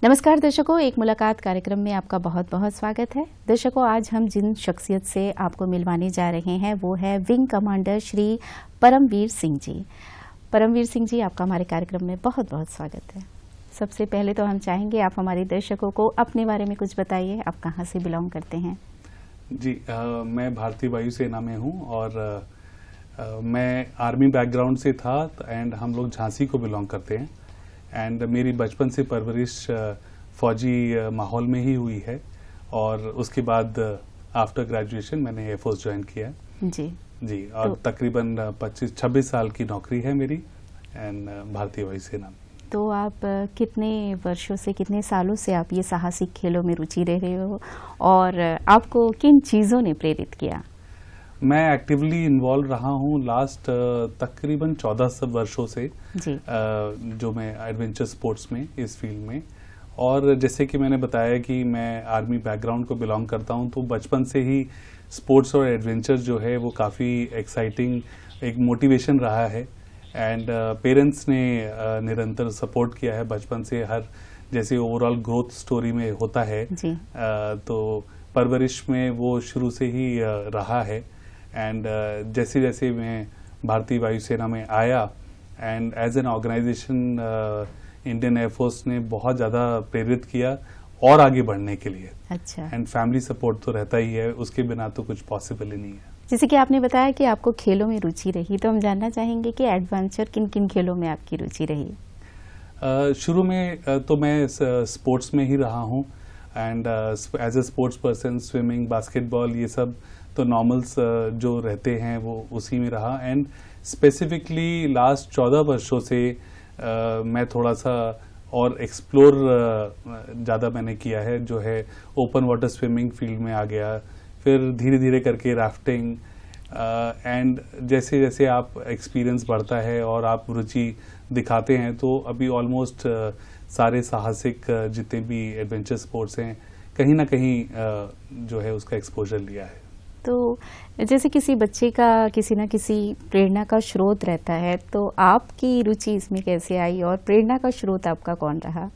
नमस्कार दर्शकों, एक मुलाकात कार्यक्रम में आपका बहुत बहुत स्वागत है। दर्शकों, आज हम जिन शख्सियत से आपको मिलवाने जा रहे हैं वो है विंग कमांडर श्री परमवीर सिंह जी। परमवीर सिंह जी, आपका हमारे कार्यक्रम में बहुत बहुत स्वागत है। सबसे पहले तो हम चाहेंगे आप हमारे दर्शकों को अपने बारे में कुछ बताइए। आप कहाँ से बिलोंग करते हैं? जी, मैं भारतीय वायुसेना में हूँ और मैं आर्मी बैकग्राउंड से था एंड हम लोग झांसी को बिलोंग करते हैं। एंड मेरी बचपन से परवरिश फौजी माहौल में ही हुई है और उसके बाद आफ्टर ग्रेजुएशन मैंने एयरफोर्स ज्वाइन किया जी और तो तकरीबन 25-26 साल की नौकरी है मेरी एंड भारतीय वायुसेना में। तो आप कितने वर्षों से, कितने सालों से आप ये साहसिक खेलों में रुचि ले रहे हो और आपको किन चीज़ों ने प्रेरित किया? मैं एक्टिवली इन्वॉल्व रहा हूँ लास्ट तकरीबन 14 वर्षों से जो मैं एडवेंचर स्पोर्ट्स में इस फील्ड में। और जैसे कि मैंने बताया कि मैं आर्मी बैकग्राउंड को बिलोंग करता हूँ, तो बचपन से ही स्पोर्ट्स और एडवेंचर जो है वो काफ़ी एक्साइटिंग एक मोटिवेशन रहा है। एंड पेरेंट्स ने निरंतर सपोर्ट किया है बचपन से, हर जैसे ओवरऑल ग्रोथ स्टोरी में होता है तो परवरिश में वो शुरू से ही रहा है। एंड जैसे जैसे मैं भारतीय वायुसेना में आया and as an organization Indian air force ने बहुत ज़्यादा प्रेरित किया और आगे बढ़ने के लिए। अच्छा। एंड फैमिली सपोर्ट तो रहता ही है, उसके बिना तो कुछ पॉसिबल ही नहीं है। जैसे कि आपने बताया कि आपको खेलों में रुचि रही, तो हम जानना चाहेंगे कि एडवेंचर किन किन खेलों में आपकी रुचि रही? शुरू में तो मैं स्पोर्ट्स में ही रहा हूँ and as a sports person swimming, basketball, ये सब तो नॉर्मल्स जो रहते हैं वो उसी में रहा। एंड स्पेसिफिकली लास्ट 14 वर्षों से मैं थोड़ा सा और एक्सप्लोर ज़्यादा मैंने किया है, जो है ओपन वाटर स्विमिंग फील्ड में आ गया, फिर धीरे धीरे करके राफ्टिंग। एंड जैसे जैसे आप एक्सपीरियंस बढ़ता है और आप रुचि दिखाते हैं तो अभी ऑलमोस्ट सारे साहसिक जितने भी एडवेंचर स्पोर्ट्स हैं कहीं ना कहीं जो है उसका एक्सपोजर लिया है। तो जैसे किसी बच्चे का किसी न किसी प्रेरणा का स्रोत रहता है, तो आपकी रुचि इसमें कैसे आई और प्रेरणा का स्रोत आपका कौन रहा?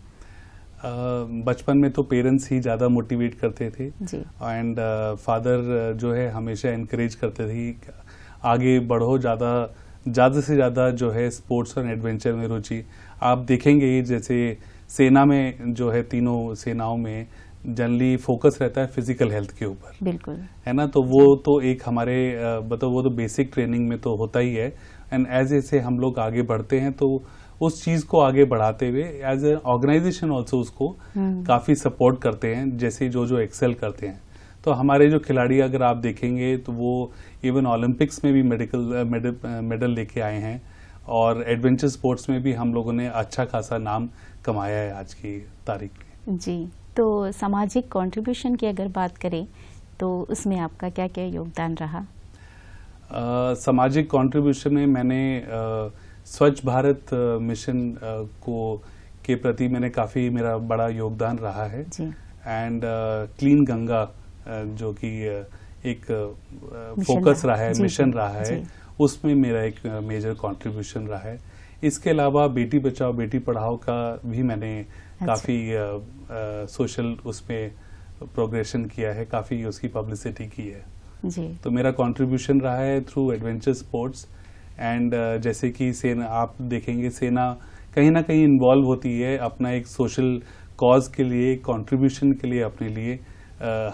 बचपन में तो पेरेंट्स ही ज़्यादा मोटिवेट करते थे एंड फादर जो है हमेशा इनकरेज करते थे आगे बढ़ो, ज़्यादा से ज़्यादा जो है स्पोर्ट्स और एडवेंचर में रुचि। आप देखेंगे जैसे सेना में जो है तीनों सेनाओं में जनरली फोकस रहता है फिजिकल हेल्थ के ऊपर, बिल्कुल है ना। तो वो तो एक हमारे मतलब वो तो बेसिक ट्रेनिंग में तो होता ही है। एंड एज जैसे हम लोग आगे बढ़ते हैं तो उस चीज को आगे बढ़ाते हुए एज ए ऑर्गेनाइजेशन ऑल्सो उसको काफी सपोर्ट करते हैं, जैसे जो एक्सेल करते हैं। तो हमारे जो खिलाड़ी अगर आप देखेंगे तो वो इवन ओलंपिक्स में भी मेडल लेके आए हैं और एडवेंचर स्पोर्ट्स में भी हम लोगों ने अच्छा खासा नाम कमाया है आज की तारीख में। जी, तो सामाजिक कंट्रीब्यूशन की अगर बात करें तो उसमें आपका क्या क्या योगदान रहा? सामाजिक कंट्रीब्यूशन में मैंने स्वच्छ भारत मिशन के प्रति मैंने काफ़ी मेरा बड़ा योगदान रहा है। एंड क्लीन गंगा जो कि एक फोकस रहा है, मिशन रहा है, उसमें मेरा एक मेजर कंट्रीब्यूशन रहा है। इसके अलावा बेटी बचाओ बेटी पढ़ाओ का भी मैंने काफ़ी सोशल उसमें प्रोग्रेशन किया है, काफ़ी उसकी पब्लिसिटी की है जी। तो मेरा कंट्रीब्यूशन रहा है थ्रू एडवेंचर स्पोर्ट्स। एंड जैसे कि सेना आप देखेंगे, सेना कहीं ना कहीं इन्वॉल्व होती है अपना एक सोशल कॉज के लिए, कंट्रीब्यूशन के लिए, अपने लिए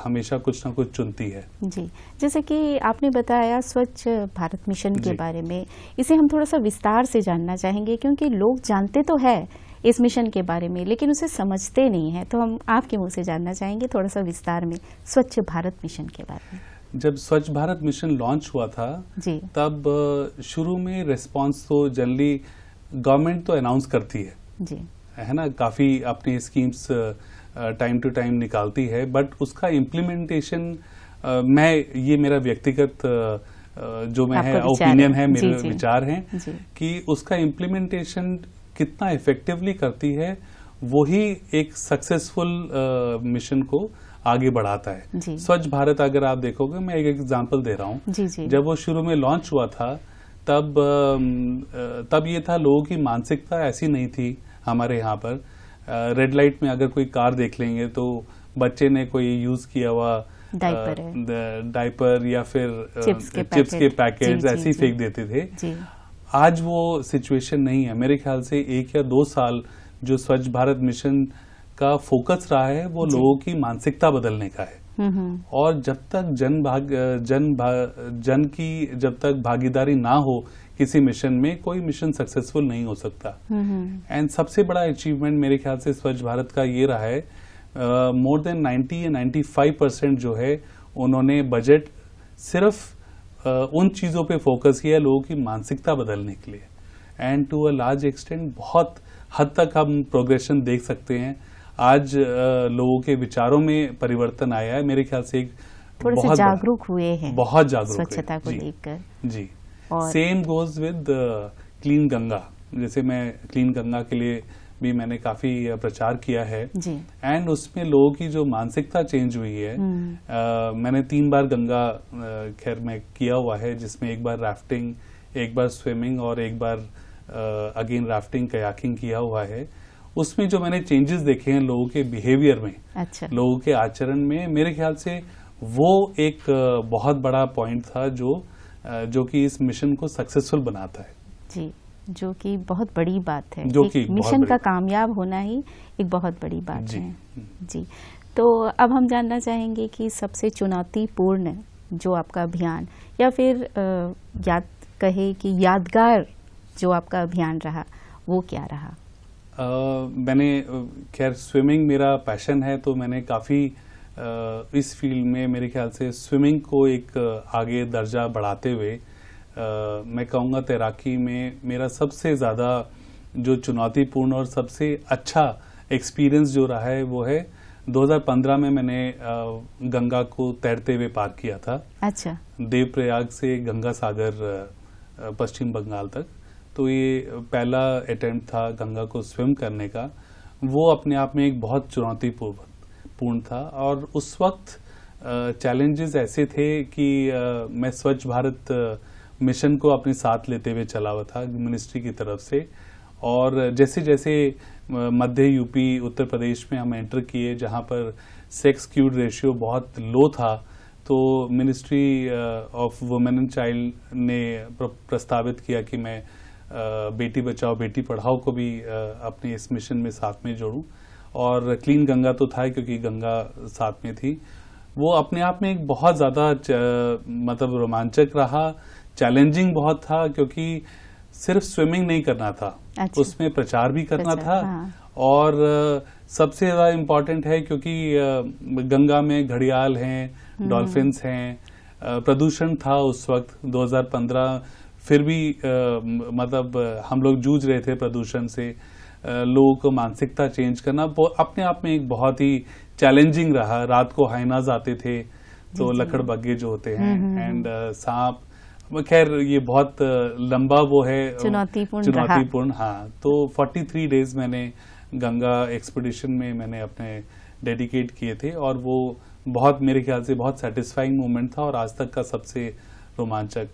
हमेशा कुछ ना कुछ चुनती है। जी, जैसे कि आपने बताया स्वच्छ भारत मिशन के बारे में, इसे हम थोड़ा सा विस्तार से जानना चाहेंगे क्योंकि लोग जानते तो है इस मिशन के बारे में लेकिन उसे समझते नहीं है। तो हम आपके मुंह से जानना चाहेंगे थोड़ा सा विस्तार में स्वच्छ भारत मिशन के बारे में। जब स्वच्छ भारत मिशन लॉन्च हुआ था जी, तब शुरू में रिस्पांस तो जनरली गवर्नमेंट तो अनाउंस करती है जी, है ना, काफ़ी अपनी स्कीम्स टाइम टू टाइम निकालती है, बट उसका इम्प्लीमेंटेशन ये मेरा व्यक्तिगत जो मैं है ओपिनियन है, मेरे विचार हैं कि उसका इम्प्लीमेंटेशन कितना इफेक्टिवली करती है वही एक सक्सेसफुल मिशन को आगे बढ़ाता है। स्वच्छ भारत अगर आप देखोगे, मैं एक एग्जांपल दे रहा हूँ, जब वो शुरू में लॉन्च हुआ था तब ये था, लोगों की मानसिकता ऐसी नहीं थी हमारे यहाँ पर रेड लाइट में अगर कोई कार देख लेंगे तो बच्चे ने कोई यूज किया हुआ डायपर या फिर चिप्स के पैकेट्स ऐसे ही फेंक देते थे। आज वो सिचुएशन नहीं है। मेरे ख्याल से 1 या 2 साल जो स्वच्छ भारत मिशन का फोकस रहा है वो लोगों की मानसिकता बदलने का है। और जब तक जन की जब तक भागीदारी ना हो किसी मिशन में, कोई मिशन सक्सेसफुल नहीं हो सकता। एंड सबसे बड़ा अचीवमेंट मेरे ख्याल से स्वच्छ भारत का ये रहा है, मोर देन 90 या 95% जो है उन्होंने बजट सिर्फ उन चीजों पे फोकस किया लोगों की मानसिकता बदलने के लिए। And to a large extent बहुत हद तक हम प्रोग्रेशन देख सकते हैं। आज लोगों के विचारों में परिवर्तन आया है। मेरे ख्याल से एक थोड़े से जागरूक हुए हैं, बहुत जागरूक स्वच्छता को लेकर। जी, same goes with clean Ganga. जैसे मैं क्लीन गंगा के लिए भी मैंने काफी प्रचार किया है जी। एंड उसमें लोगों की जो मानसिकता चेंज हुई है। मैंने 3 बार गंगा खैर में किया हुआ है, जिसमें एक बार राफ्टिंग, एक बार स्विमिंग और एक बार अगेन राफ्टिंग कयाकिंग किया हुआ है। उसमें जो मैंने चेंजेस देखे हैं लोगों के बिहेवियर में, अच्छा। लोगों के आचरण में, मेरे ख्याल से वो एक बहुत बड़ा पॉइंट था जो कि इस मिशन को सक्सेसफुल बनाता है जी, जो कि बहुत बड़ी बात है। जो कि मिशन का कामयाब होना ही एक बहुत बड़ी बात है जी। तो अब हम जानना चाहेंगे कि सबसे चुनौतीपूर्ण जो आपका अभियान या फिर कहे कि यादगार जो आपका अभियान रहा वो क्या रहा? मैंने खैर स्विमिंग मेरा पैशन है, तो मैंने काफ़ी इस फील्ड में मेरे ख्याल से स्विमिंग को एक आगे दर्जा बढ़ाते हुए मैं कहूँगा तैराकी में मेरा सबसे ज़्यादा जो चुनौतीपूर्ण और सबसे अच्छा एक्सपीरियंस जो रहा है वो है 2015 में मैंने गंगा को तैरते हुए पार किया था। अच्छा। देवप्रयाग से गंगा सागर पश्चिम बंगाल तक। तो ये पहला अटेम्प्ट था गंगा को स्विम करने का। वो अपने आप में एक बहुत चुनौतीपूर्ण था और उस वक्त चैलेंजेस ऐसे थे कि मैं स्वच्छ भारत मिशन को अपने साथ लेते हुए चला हुआ था मिनिस्ट्री की तरफ से। और जैसे जैसे मध्य यूपी उत्तर प्रदेश में हम एंटर किए, जहाँ पर सेक्स स्क्यूड रेशियो बहुत लो था, तो ministry of women and child ने प्रस्तावित किया कि मैं बेटी बचाओ बेटी पढ़ाओ को भी अपने इस मिशन में साथ में जोड़ूं। और क्लीन गंगा तो था क्योंकि गंगा साथ में थी। वो अपने आप में एक बहुत ज़्यादा मतलब रोमांचक रहा, चैलेंजिंग बहुत था, क्योंकि सिर्फ स्विमिंग नहीं करना था। अच्छा। उसमें प्रचार भी करना था। हाँ। और सबसे ज़्यादा इम्पोर्टेंट है क्योंकि गंगा में घड़ियाल हैं, डॉल्फिन्स हैं, प्रदूषण था उस वक्त 2015, फिर भी मतलब हम लोग जूझ रहे थे प्रदूषण से। लोगों को मानसिकता चेंज करना अपने आप में एक बहुत ही चैलेंजिंग रहा। रात को हाइनाज आते थे, तो लकड़बग्गे जो होते हैं एंड सांप, खैर ये बहुत लंबा वो है, चुनौतीपूर्ण। हाँ, तो 43 डेज मैंने गंगा एक्सपीडिशन में मैंने अपने डेडिकेट किए थे और वो बहुत मेरे ख्याल से बहुत सेटिस्फाइंग मोमेंट था और आज तक का सबसे रोमांचक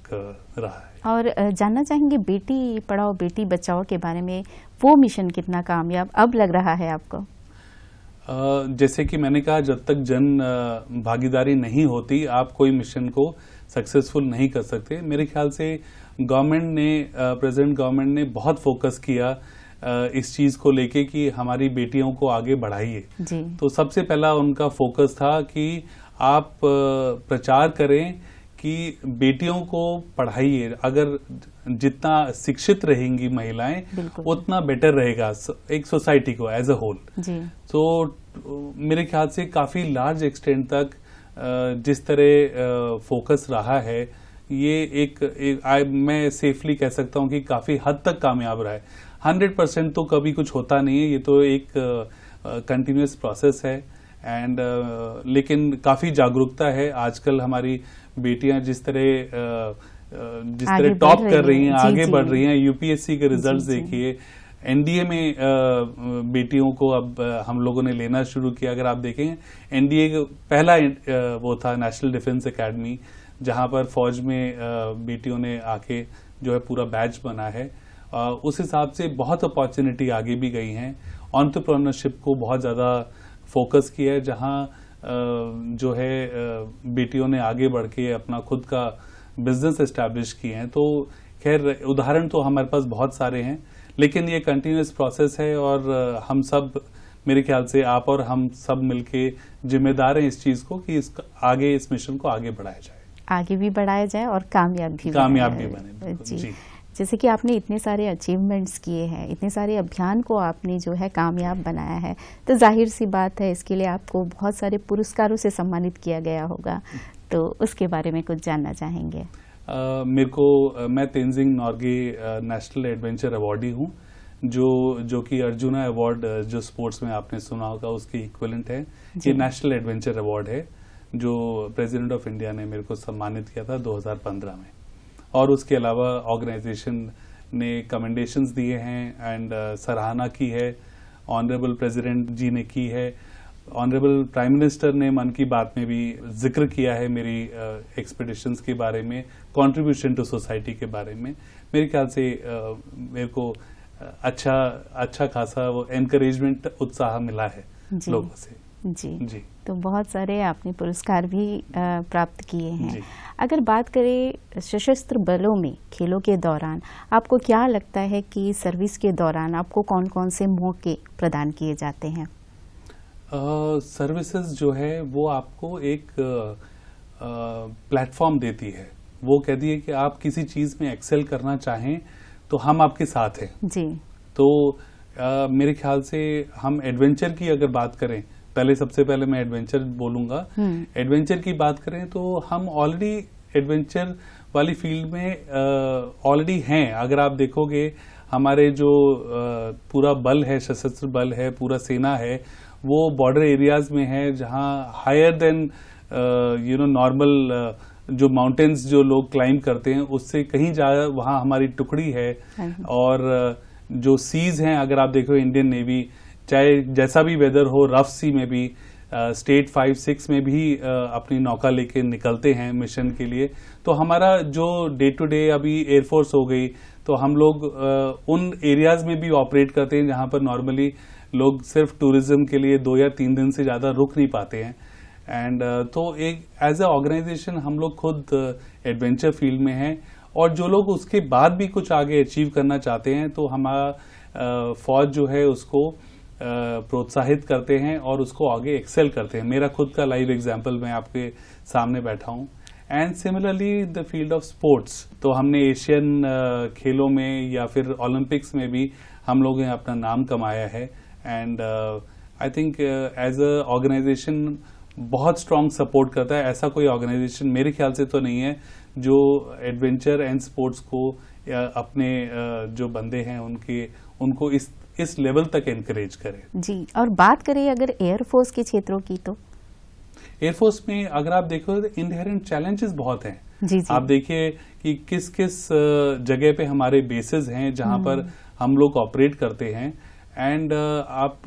रहा है। और जानना चाहेंगे बेटी पढ़ाओ बेटी बचाओ के बारे में, वो मिशन कितना कामयाब अब लग रहा है आपको? जैसे कि मैंने कहा, जब तक जन भागीदारी नहीं होती आप कोई मिशन को सक्सेसफुल नहीं कर सकते। मेरे ख्याल से गवर्नमेंट ने प्रेजेंट गवर्नमेंट ने बहुत फोकस किया इस चीज को लेके कि हमारी बेटियों को आगे बढ़ाइए। तो सबसे पहला उनका फोकस था कि आप प्रचार करें कि बेटियों को पढ़ाइए। अगर जितना शिक्षित रहेंगी महिलाएं उतना बेटर रहेगा एक सोसाइटी को एज अ होल। तो मेरे ख्याल से काफी लार्ज एक्सटेंट तक जिस तरह फोकस रहा है ये मैं सेफली कह सकता हूं कि काफी हद तक कामयाब रहा है। 100% तो कभी कुछ होता नहीं है, ये तो एक कंटिन्यूअस प्रोसेस है। एंड लेकिन काफी जागरूकता है। आजकल हमारी बेटियां जिस तरह टॉप कर रही हैं, आगे बढ़ रही हैं। यूपीएससी के रिजल्ट्स देखिए, एनडीए में बेटियों को अब हम लोगों ने लेना शुरू किया। अगर आप देखें, एनडीए का पहला वो था नेशनल डिफेंस एकेडमी, जहां पर फौज में बेटियों ने आके जो है पूरा बैच बना है। उस हिसाब से बहुत अपॉर्चुनिटी आगे भी गई हैं एंटरप्रेन्योरशिप को बहुत ज़्यादा फोकस किया है, जहाँ जो है बेटियों ने आगे बढ़ के अपना खुद का बिजनेस एस्टैब्लिश किए हैं। तो खैर उदाहरण तो हमारे पास बहुत सारे हैं, लेकिन ये कंटिन्यूस प्रोसेस है और हम सब, मेरे ख्याल से आप और हम सब मिलके जिम्मेदार हैं इस चीज़ को कि आगे इस मिशन को आगे बढ़ाया जाए, आगे भी बढ़ाया जाए और कामयाब भी बने। जी। जैसे कि आपने इतने सारे अचीवमेंट्स किए हैं, इतने सारे अभियान को आपने जो है कामयाब बनाया है, तो जाहिर सी बात है इसके लिए आपको बहुत सारे पुरस्कारों से सम्मानित किया गया होगा, तो उसके बारे में कुछ जानना चाहेंगे? मैं Tenzing Norgay national adventure awardee हूँ, जो कि अर्जुना अवार्ड जो स्पोर्ट्स में आपने सुना होगा उसके इक्विवेलेंट है। ये नेशनल एडवेंचर अवार्ड है जो प्रेसिडेंट ऑफ इंडिया ने मेरे को सम्मानित किया था 2015 में, और उसके अलावा ऑर्गेनाइजेशन ने कमेंडेशंस दिए हैं एंड सराहना की है, ऑनरेबल प्रेसिडेंट जी ने की है, ऑनरेबल प्राइम मिनिस्टर ने मन की बात में भी जिक्र किया है मेरी एक्सपीडिशंस के बारे में, कंट्रीब्यूशन टू सोसाइटी के बारे में। मेरे ख्याल से मेरे को अच्छा खासा वो एनकरेजमेंट, उत्साह मिला है लोगों से। जी। तो बहुत सारे आपने पुरस्कार भी प्राप्त किए हैं। अगर बात करें सशस्त्र बलों में खेलों के दौरान, आपको क्या लगता है कि सर्विस के दौरान आपको कौन कौन से मौके प्रदान किए जाते हैं? सर्विसेज जो है वो आपको एक प्लेटफॉर्म देती है, वो कहती है कि आप किसी चीज में एक्सेल करना चाहें तो हम आपके साथ हैं। जी। तो मेरे ख्याल से हम एडवेंचर की अगर बात करें, सबसे पहले मैं एडवेंचर बोलूंगा। एडवेंचर की बात करें तो हम ऑलरेडी एडवेंचर वाली फील्ड में ऑलरेडी हैं। अगर आप देखोगे हमारे जो पूरा बल है, सशस्त्र बल है, पूरा सेना है, वो बॉर्डर एरियाज में है, जहां हायर देन नॉर्मल जो माउंटेन्स जो लोग क्लाइंब करते हैं उससे कहीं ज्यादा वहां हमारी टुकड़ी है। और जो सीज हैं, अगर आप देखो इंडियन नेवी, चाहे जैसा भी वेदर हो, रफ सी में भी, स्टेट 5-6 में भी अपनी नौका लेके निकलते हैं मिशन के लिए। तो हमारा जो डे टू डे, अभी एयरफोर्स हो गई, तो हम लोग उन एरियाज में भी ऑपरेट करते हैं जहां पर नॉर्मली लोग सिर्फ टूरिज्म के लिए 2 या 3 दिन से ज्यादा रुक नहीं पाते हैं। एंड तो एक एज ए ऑर्गेनाइजेशन हम लोग खुद एडवेंचर फील्ड में हैं, और जो लोग उसके बाद भी कुछ आगे अचीव करना चाहते हैं तो हमारा फौज जो है उसको प्रोत्साहित करते हैं और उसको आगे एक्सेल करते हैं। मेरा खुद का लाइव एग्जाम्पल मैं आपके सामने बैठा हूं। And similarly the field of sports, तो हमने एशियन खेलों में या फिर ओलंपिक्स में भी हम लोगों ने अपना नाम कमाया है। And I think as a organization बहुत स्ट्रांग सपोर्ट करता है। ऐसा कोई ऑर्गेनाइजेशन मेरे ख्याल से तो नहीं है जो एडवेंचर एंड स्पोर्ट्स को अपने जो बंदे हैं उनको इस लेवल तक एनकरेज करे। जी। और बात करें अगर एयरफोर्स के क्षेत्रों की, तो एयरफोर्स में अगर आप देखो तो इनहेरेंट चैलेंजेस बहुत हैं। जी। आप देखिए कि किस किस जगह पे हमारे बेसेस हैं जहां पर हम लोग ऑपरेट करते हैं। एंड आप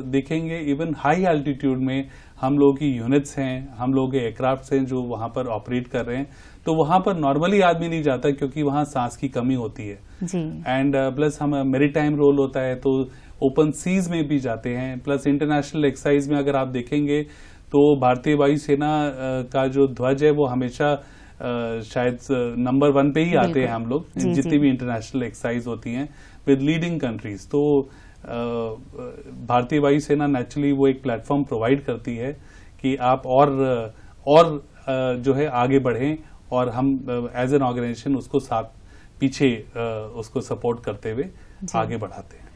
देखेंगे इवन हाई एल्टीट्यूड में हम लोगों की यूनिट्स हैं, हम लोगों के एयरक्राफ्ट हैं जो वहां पर ऑपरेट कर रहे हैं। तो वहां पर नॉर्मली आदमी नहीं जाता क्योंकि वहां सांस की कमी होती है। जी। एंड प्लस हम मैरीटाइम रोल होता है तो ओपन सीज में भी जाते हैं। प्लस इंटरनेशनल एक्सरसाइज में अगर आप देखेंगे तो भारतीय वायुसेना का जो ध्वज है वो हमेशा शायद नंबर 1 पे ही आते हैं हम लोग, जितनी भी इंटरनेशनल एक्सरसाइज होती हैं विद लीडिंग कंट्रीज। तो भारतीय वायुसेना नेचुरली वो एक प्लेटफॉर्म प्रोवाइड करती है कि आप और जो है आगे बढ़ें, और हम एज एन ऑर्गेनाइजेशन उसको साथ पीछे उसको सपोर्ट करते हुए आगे बढ़ाते हैं।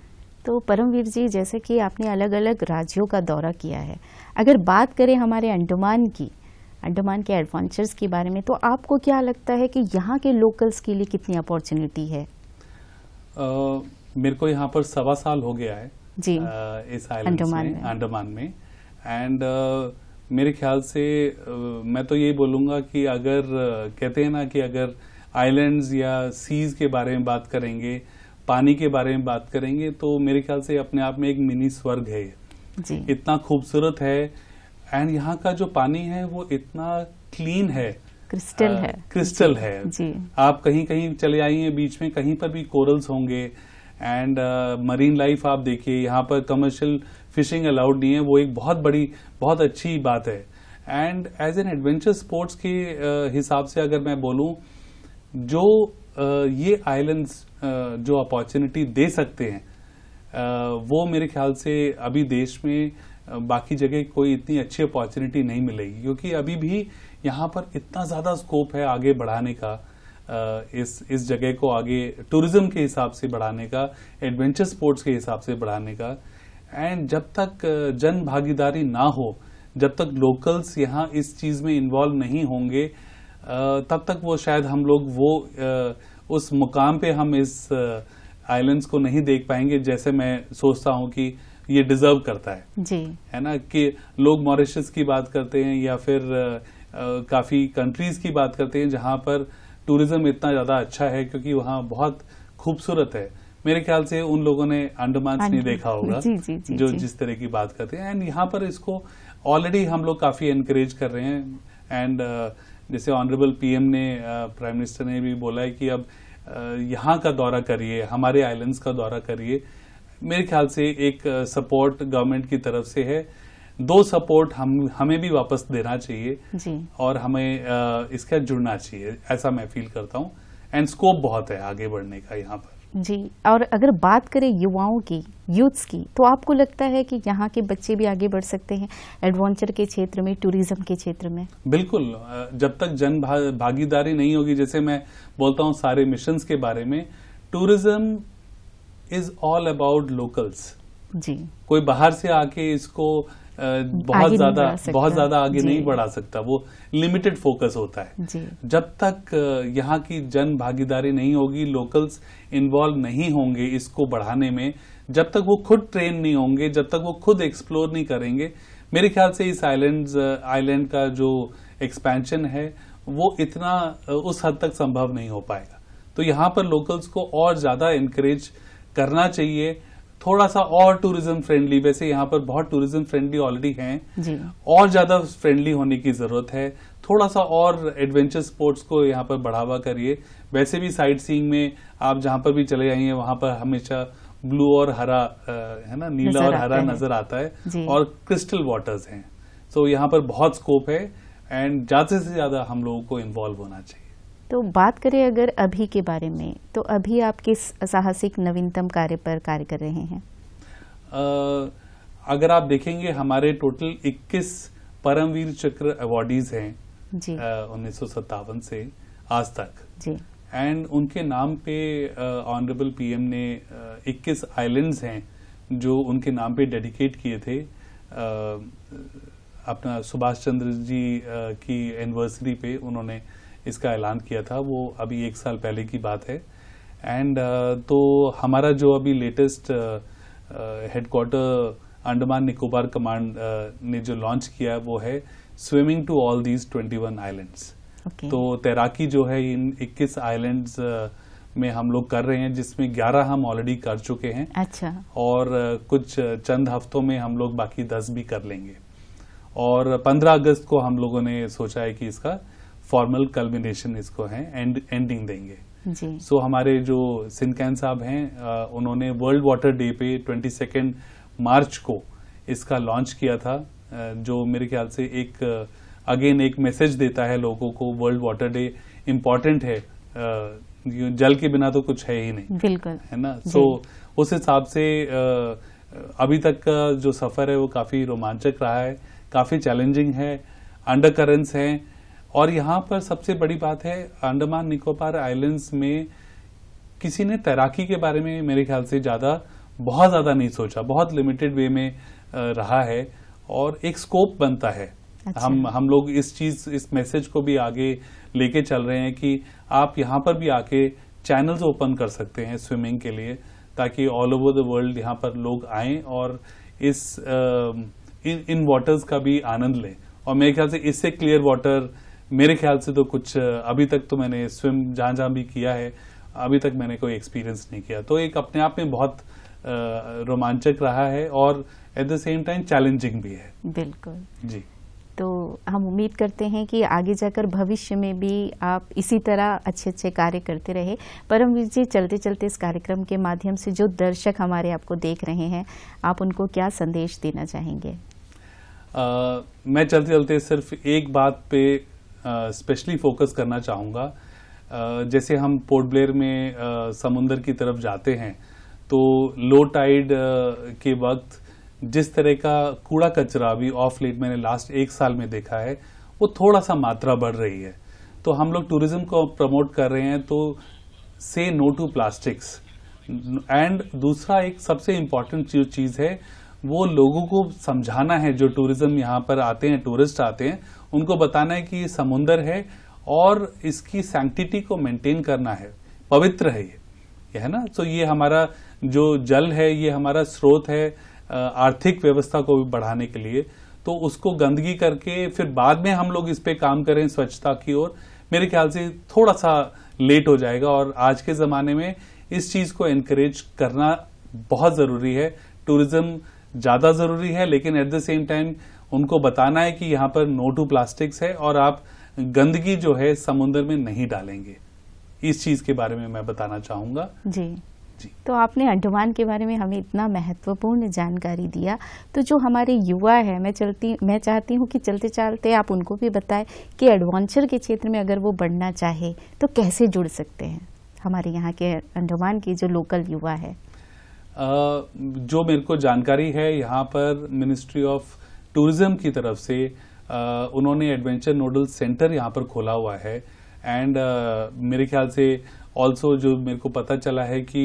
तो परमवीर जी, जैसे कि आपने अलग अलग राज्यों का दौरा किया है, अगर बात करें हमारे अंडमान के एडवेंचर्स के बारे में, तो आपको क्या लगता है कि यहाँ के लोकल्स के लिए कितनी अपॉर्चुनिटी है? मेरे को यहाँ पर 1.25 साल हो गया है जी, इस अंडमान में। एंड मेरे ख्याल से मैं तो यही बोलूंगा कि अगर कहते हैं ना कि अगर आइलैंड्स या सीज के बारे में बात करेंगे, पानी के बारे में बात करेंगे, तो मेरे ख्याल से अपने आप में एक मिनी स्वर्ग है जी। इतना खूबसूरत है। एंड यहाँ का जो पानी है वो इतना क्लीन है, क्रिस्टल है जी। आप कहीं कहीं चले आइए बीच में, कहीं पर भी कोरल्स होंगे। एंड मरीन लाइफ आप देखिए, यहाँ पर कमर्शियल फिशिंग अलाउड नहीं है, वो एक बहुत अच्छी बात है। And as an adventure sports के हिसाब से अगर मैं बोलूं, जो ये आइलैंड्स जो अपॉर्चुनिटी दे सकते हैं, वो मेरे ख्याल से अभी देश में बाकी जगह कोई इतनी अच्छी अपॉर्चुनिटी नहीं मिलेगी, क्योंकि अभी भी यहाँ पर इतना ज्यादा स्कोप है आगे बढ़ाने का, इस जगह को आगे टूरिज्म के हिसाब से बढ़ाने का, एडवेंचर स्पोर्ट्स के हिसाब से बढ़ाने का। एंड जब तक जन भागीदारी ना हो, जब तक लोकल्स यहाँ इस चीज में इन्वॉल्व नहीं होंगे, तब तक वो शायद हम लोग उस मुकाम पे हम इस आइलैंड्स को नहीं देख पाएंगे जैसे मैं सोचता हूँ कि ये डिजर्व करता है जी, है ना। कि लोग मॉरिशस की बात करते हैं या फिर काफी कंट्रीज की बात करते हैं जहां पर टूरिज्म इतना ज्यादा अच्छा है, क्योंकि वहां बहुत खूबसूरत है। मेरे ख्याल से उन लोगों ने अंडमान नहीं देखा होगा जो जिस तरह की बात करते हैं। एंड यहाँ पर इसको ऑलरेडी हम लोग काफी एनकरेज कर रहे हैं। एंड जैसे ऑनरेबल पीएम ने, प्राइम मिनिस्टर ने भी बोला है कि अब यहाँ का दौरा करिए, हमारे आइलैंड्स का दौरा करिए। मेरे ख्याल से एक सपोर्ट गवर्नमेंट की तरफ से है, दो सपोर्ट हमें भी वापस देना चाहिए जी, और हमें इसका जुड़ना चाहिए, ऐसा मैं फील करता हूँ। एंड स्कोप बहुत है आगे बढ़ने का यहाँ पर जी। और अगर बात करें युवाओं की, यूथ्स की, तो आपको लगता है कि यहाँ के बच्चे भी आगे बढ़ सकते हैं एडवेंचर के क्षेत्र में, टूरिज्म के क्षेत्र में? बिल्कुल। जब तक जन भागीदारी नहीं होगी, जैसे मैं बोलता हूँ सारे मिशंस के बारे में, tourism is all about locals जी। कोई बाहर से आके इसको बहुत ज्यादा आगे नहीं बढ़ा सकता, वो लिमिटेड फोकस होता है जी। जब तक यहाँ की जन भागीदारी नहीं होगी, लोकल्स इन्वॉल्व नहीं होंगे इसको बढ़ाने में, जब तक वो खुद ट्रेन नहीं होंगे, जब तक वो खुद एक्सप्लोर नहीं करेंगे, मेरे ख्याल से इस आइलैंड का जो एक्सपेंशन है वो इतना उस हद तक संभव नहीं हो पाएगा। तो यहाँ पर लोकल्स को और ज्यादा इनकरेज करना चाहिए, थोड़ा सा और टूरिज्म फ्रेंडली, वैसे यहाँ पर बहुत टूरिज्म फ्रेंडली ऑलरेडी हैं जी, और ज्यादा फ्रेंडली होने की जरूरत है। थोड़ा सा और एडवेंचर स्पोर्ट्स को यहाँ पर बढ़ावा करिए। वैसे भी साइट सीइंग में आप जहाँ पर भी चले जाइए, वहां पर हमेशा ब्लू और हरा, है ना, नीला और हरा नजर आता है, और क्रिस्टल वाटर्स हैं। तो यहाँ पर बहुत स्कोप है एंड ज्यादा से ज्यादा हम लोगों को इन्वॉल्व होना चाहिए। तो बात करें अगर अभी के बारे में, तो अभी आप किस साहसिक नवीनतम कार्य पर कार्य कर रहे हैं? अगर आप देखेंगे, हमारे टोटल 21 परमवीर चक्र अवार्डीज हैं 1957 से आज तक जी। एंड उनके नाम पे ऑनरेबल पीएम ने 21 आइलैंड्स हैं जो उनके नाम पे डेडिकेट किए थे। अपना सुभाष चंद्र जी की एनिवर्सरी पे उन्होंने इसका ऐलान किया था, वो अभी 1 साल पहले की बात है। एंड तो हमारा जो अभी latest headquarter Andaman Nicobar command ने जो लॉन्च किया वो है swimming to all these 21 islands. तो तैराकी जो है इन 21 आइलैंड्स में हम लोग कर रहे हैं, जिसमें 11 हम ऑलरेडी कर चुके हैं। अच्छा। और कुछ चंद हफ्तों में हम लोग बाकी 10 भी कर लेंगे, और 15 अगस्त को हम लोगों ने सोचा है कि इसका फॉर्मल कल्मिनेशन इसको है, एंडिंग देंगे जी। सो हमारे जो सिनकैन साहब हैं, उन्होंने वर्ल्ड वाटर डे पे 22 मार्च को इसका लॉन्च किया था, जो मेरे ख्याल से एक मैसेज देता है लोगों को, वर्ल्ड वाटर डे इम्पोर्टेंट है, जल के बिना तो कुछ है ही नहीं, बिल्कुल, है ना। सो उस हिसाब से अभी तक का जो सफर है वो काफी रोमांचक रहा है, काफी चैलेंजिंग है, अंडर करेंट्स हैं। और यहाँ पर सबसे बड़ी बात है, अंडमान निकोबार आइलैंड्स में किसी ने तैराकी के बारे में मेरे ख्याल से बहुत ज्यादा नहीं सोचा, बहुत लिमिटेड वे में रहा है, और एक स्कोप बनता है। अच्छा। हम लोग इस मैसेज को भी आगे लेके चल रहे हैं कि आप यहाँ पर भी आके चैनल्स ओपन कर सकते हैं स्विमिंग के लिए, ताकि ऑल ओवर द वर्ल्ड यहाँ पर लोग आएं और इन वाटर्स का भी आनंद लें। और मेरे ख्याल से इससे क्लियर वाटर मेरे ख्याल से तो कुछ अभी तक तो मैंने स्विम जहां भी किया है, अभी तक मैंने कोई एक्सपीरियंस नहीं किया। तो एक अपने आप में बहुत रोमांचक रहा है और at the same time challenging भी है। बिल्कुल जी। तो हम उम्मीद करते हैं कि आगे जाकर भविष्य में भी आप इसी तरह अच्छे अच्छे कार्य करते रहे। परमवीर जी, चलते चलते इस कार्यक्रम के माध्यम से जो दर्शक हमारे आपको देख रहे हैं, आप उनको क्या संदेश देना चाहेंगे? मैं चलते चलते सिर्फ एक बात पे स्पेशली फोकस करना चाहूँगा। जैसे हम पोर्ट ब्लेयर में समुंदर की तरफ जाते हैं तो लो टाइड के वक्त जिस तरह का कूड़ा कचरा अभी ऑफ लेट मैंने लास्ट 1 साल में देखा है, वो थोड़ा सा मात्रा बढ़ रही है। तो हम लोग टूरिज्म को प्रमोट कर रहे हैं, तो से नो टू प्लास्टिक्स। एंड दूसरा एक सबसे इम्पॉर्टेंट चीज है, वो लोगों को समझाना है, जो टूरिज्म यहाँ पर आते हैं, टूरिस्ट आते हैं, उनको बताना है कि ये समुंदर है और इसकी सैंक्टिटी को मेंटेन करना है, पवित्र है ये है ना। तो ये हमारा जो जल है, ये हमारा स्रोत है आर्थिक व्यवस्था को भी बढ़ाने के लिए। तो उसको गंदगी करके फिर बाद में हम लोग इस पे काम करें स्वच्छता की ओर, मेरे ख्याल से थोड़ा सा लेट हो जाएगा। और आज के जमाने में इस चीज को एनकरेज करना बहुत जरूरी है। टूरिज्म ज्यादा जरूरी है, लेकिन एट द सेम टाइम उनको बताना है कि यहाँ पर नो टू प्लास्टिक्स है और आप गंदगी जो है समुद्र में नहीं डालेंगे। इस चीज के बारे में मैं बताना चाहूंगा। जी। तो आपने अंडमान के बारे में हमें इतना महत्वपूर्ण जानकारी दिया, तो जो हमारे युवा है, मैं चाहती हूँ कि चलते चलते आप उनको भी बताएं कि एडवेंचर के क्षेत्र में अगर वो बढ़ना चाहे तो कैसे जुड़ सकते हैं हमारे यहाँ के अंडमान के जो लोकल युवा है। जो मेरे को जानकारी है, यहाँ पर मिनिस्ट्री ऑफ टूरिज्म की तरफ से उन्होंने एडवेंचर नोडल सेंटर यहाँ पर खोला हुआ है। एंड मेरे ख्याल से ऑल्सो जो मेरे को पता चला है कि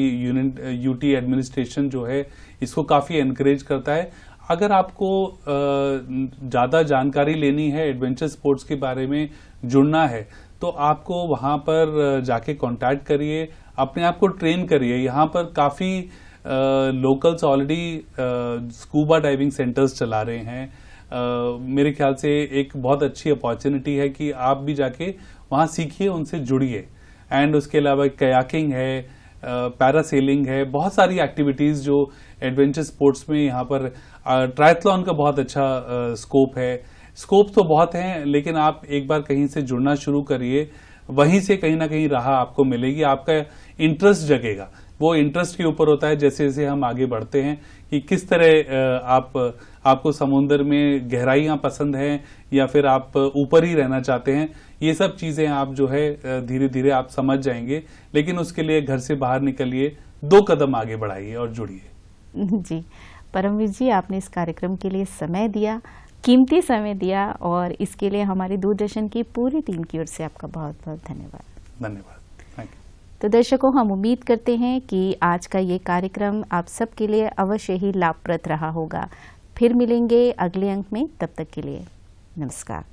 यूटी एडमिनिस्ट्रेशन जो है इसको काफी एनकरेज करता है। अगर आपको ज्यादा जानकारी लेनी है, एडवेंचर स्पोर्ट्स के बारे में जुड़ना है, तो आपको वहां पर जाके कांटेक्ट करिए, अपने आप को ट्रेन करिए। यहाँ पर काफी locals already scuba diving centres चला रहे हैं। मेरे ख्याल से एक बहुत अच्छी अपॉर्चुनिटी है कि आप भी जाके वहां सीखिए, उनसे जुड़िए। एंड उसके अलावा कयाकिंग है, पैरासेलिंग है, बहुत सारी एक्टिविटीज जो एडवेंचर स्पोर्ट्स में यहाँ पर ट्रायथलॉन का बहुत अच्छा स्कोप है। स्कोप तो बहुत है, लेकिन आप एक बार कहीं से जुड़ना शुरू करिए, वहीं से कहीं ना कहीं राह आपको मिलेगी, आपका इंटरेस्ट जगेगा। वो इंटरेस्ट के ऊपर होता है, जैसे जैसे हम आगे बढ़ते हैं, कि किस तरह आपको समुद्र में गहराइयां पसंद हैं या फिर आप ऊपर ही रहना चाहते हैं। ये सब चीजें आप जो है धीरे धीरे आप समझ जाएंगे, लेकिन उसके लिए घर से बाहर निकलिए, 2 कदम आगे बढ़ाइए और जुड़िए। जी, परमवीर जी, आपने इस कार्यक्रम के लिए समय दिया, कीमती समय दिया, और इसके लिए हमारी दूरदर्शन की पूरी टीम की ओर से आपका बहुत बहुत धन्यवाद। धन्यवाद। तो दर्शकों, हम उम्मीद करते हैं कि आज का ये कार्यक्रम आप सबके लिए अवश्य ही लाभप्रद रहा होगा। फिर मिलेंगे अगले अंक में, तब तक के लिए नमस्कार।